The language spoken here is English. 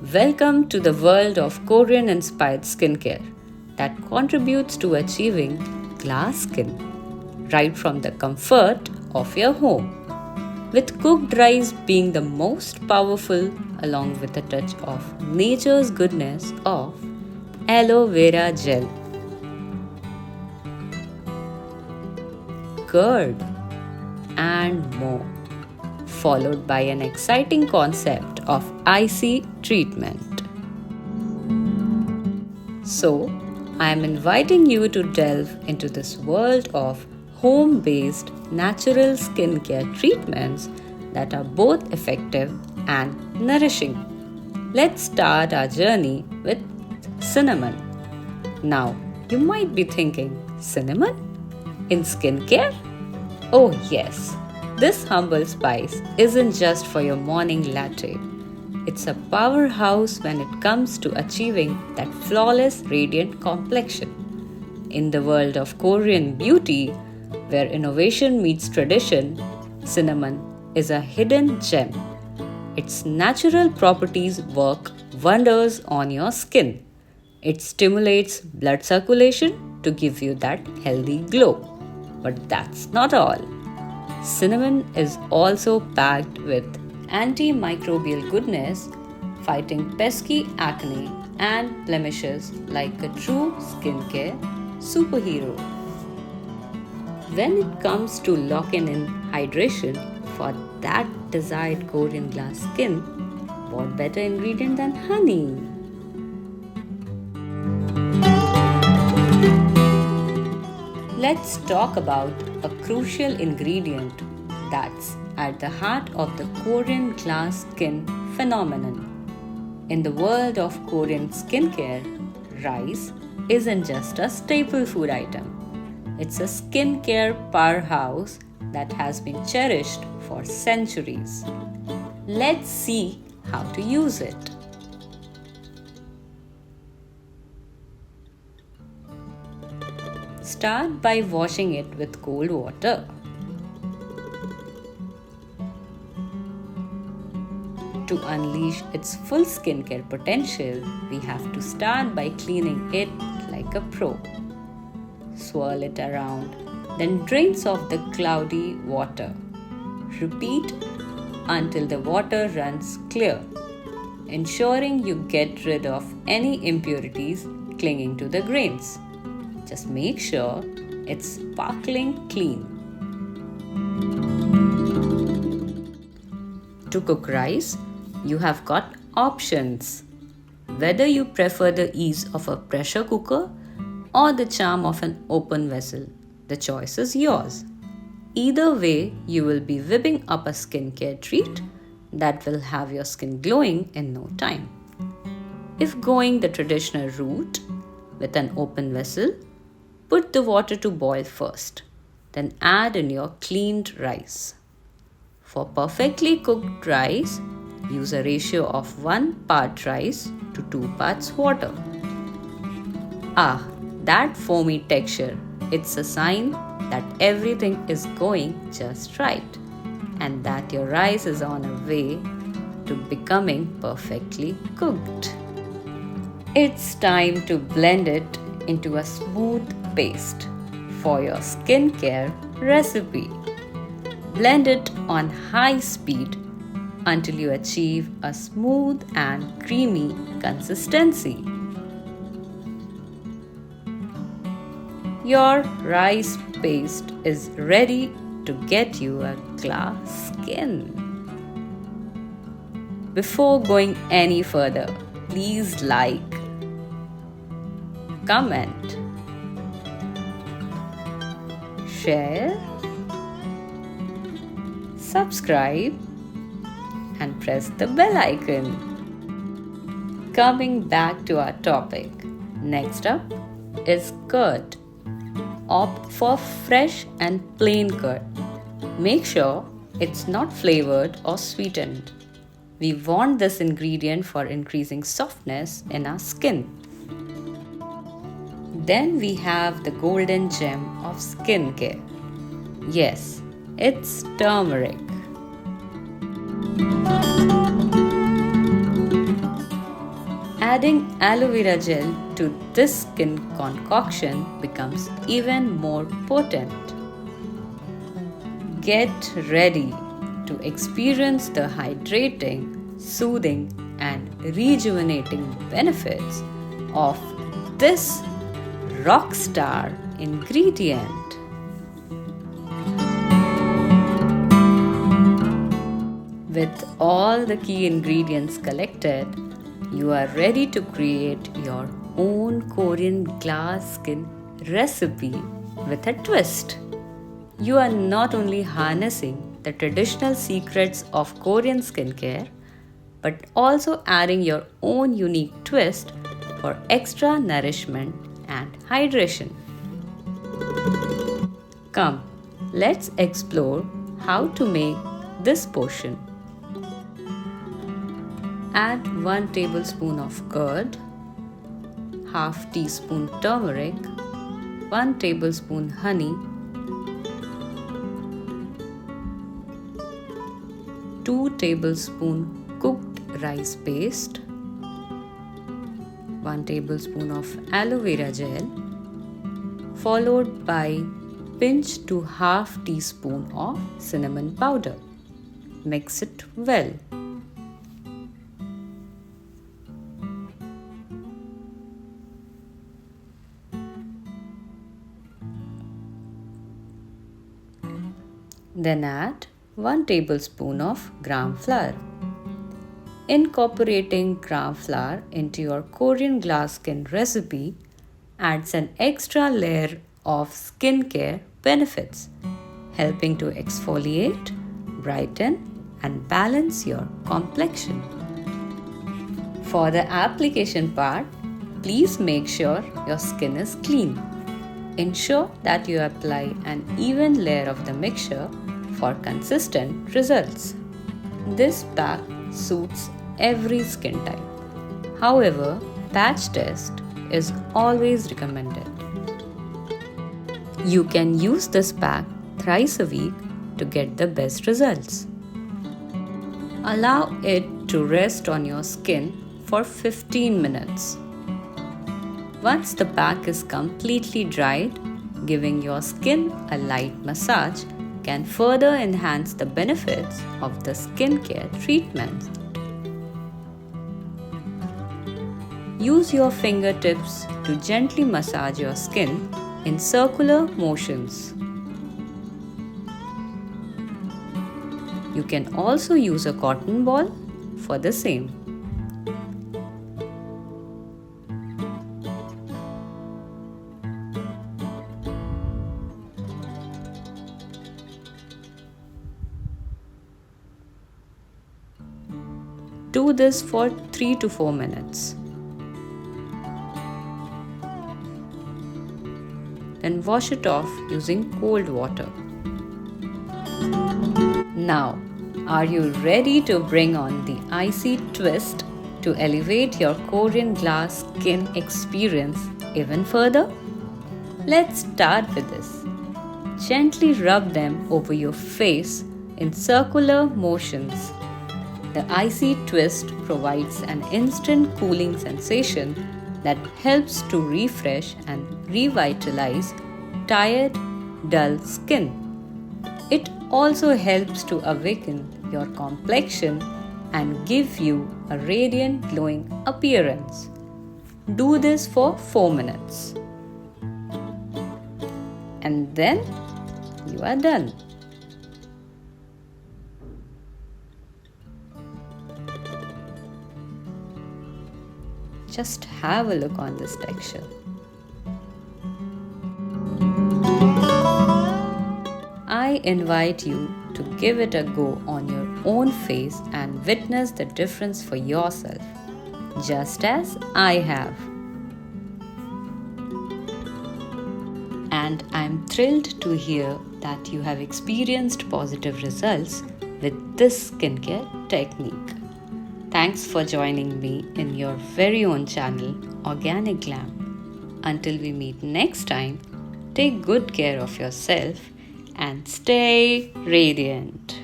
Welcome to the world of Korean inspired skincare that contributes to achieving glass skin right from the comfort of your home. With cooked rice being the most powerful, along with a touch of nature's goodness of aloe vera gel, curd, and more, followed by an exciting concept of icy treatment. So, I am inviting you to delve into this world of home based natural skincare treatments that are both effective and nourishing. Let's start our journey with cinnamon. Now, you might be thinking, cinnamon? In skincare? Oh, yes. This humble spice isn't just for your morning latte. It's a powerhouse when it comes to achieving that flawless, radiant complexion. In the world of Korean beauty, where innovation meets tradition, cinnamon is a hidden gem. Its natural properties work wonders on your skin. It stimulates blood circulation to give you that healthy glow. But that's not all. Cinnamon is also packed with antimicrobial goodness, fighting pesky acne and blemishes like a true skincare superhero. When it comes to locking in hydration for that desired Korean glass skin, what better ingredient than honey? Let's talk about a crucial ingredient that's at the heart of the Korean glass skin phenomenon. In the world of Korean skincare, rice isn't just a staple food item. It's a skincare powerhouse that has been cherished for centuries. Let's see how to use it. Start by washing it with cold water. To unleash its full skincare potential, we have to start by cleaning it like a pro. Swirl it around, then rinse off the cloudy water. Repeat until the water runs clear, ensuring you get rid of any impurities clinging to the grains. Just make sure it's sparkling clean. To cook rice, you have got options. Whether you prefer the ease of a pressure cooker or the charm of an open vessel, the choice is yours. Either way, you will be whipping up a skincare treat that will have your skin glowing in no time. If going the traditional route with an open vessel, put the water to boil first, then add in your cleaned rice. For perfectly cooked rice, use a ratio of 1 part rice to 2 parts water. Ah, that foamy texture, it's a sign that everything is going just right and that your rice is on a way to becoming perfectly cooked. It's time to blend it into a smooth paste for your skincare recipe. Blend it on high speed until you achieve a smooth and creamy consistency. Your rice paste is ready to get you a glass skin. Before going any further, please like, comment, share, subscribe, and press the bell icon. Coming back to our topic, next up is curd. Opt for fresh and plain curd. Make sure it's not flavored or sweetened. We want this ingredient for increasing softness in our skin. Then we have the golden gem of skincare. Yes, it's turmeric. Adding aloe vera gel to this skin concoction becomes even more potent. Get ready to experience the hydrating, soothing, and rejuvenating benefits of this rock star ingredient. With all the key ingredients collected, you are ready to create your own Korean glass skin recipe with a twist. You are not only harnessing the traditional secrets of Korean skincare, but also adding your own unique twist for extra nourishment and hydration. Come, let's explore how to make this potion. Add 1 tablespoon of curd, half teaspoon turmeric, 1 tablespoon honey, 2 tablespoon cooked rice paste, 1 tablespoon of aloe vera gel, followed by pinch to half teaspoon of cinnamon powder. Mix it well. Then add 1 tablespoon of gram flour. Incorporating gram flour into your Korean glass skin recipe adds an extra layer of skincare benefits, helping to exfoliate, brighten, and balance your complexion. For the application part, please make sure your skin is clean. Ensure that you apply an even layer of the mixture for consistent results. This pack suits every skin type. However, patch test is always recommended. You can use this pack thrice a week to get the best results. Allow it to rest on your skin for 15 minutes. Once the pack is completely dried, giving your skin a light massage can further enhance the benefits of the skincare treatment. Use your fingertips to gently massage your skin in circular motions. You can also use a cotton ball for the same. Do this for 3 to 4 minutes. Then wash it off using cold water. Now, are you ready to bring on the icy twist to elevate your Korean glass skin experience even further? Let's start with this. Gently rub them over your face in circular motions. The icy twist provides an instant cooling sensation that helps to refresh and revitalize tired, dull skin. It also helps to awaken your complexion and give you a radiant, glowing appearance. Do this for 4 minutes. And then you are done. Just have a look on this texture. I invite you to give it a go on your own face and witness the difference for yourself, just as I have. And I'm thrilled to hear that you have experienced positive results with this skincare technique. Thanks for joining me in your very own channel, Organic Glam. Until we meet next time, take good care of yourself and stay radiant.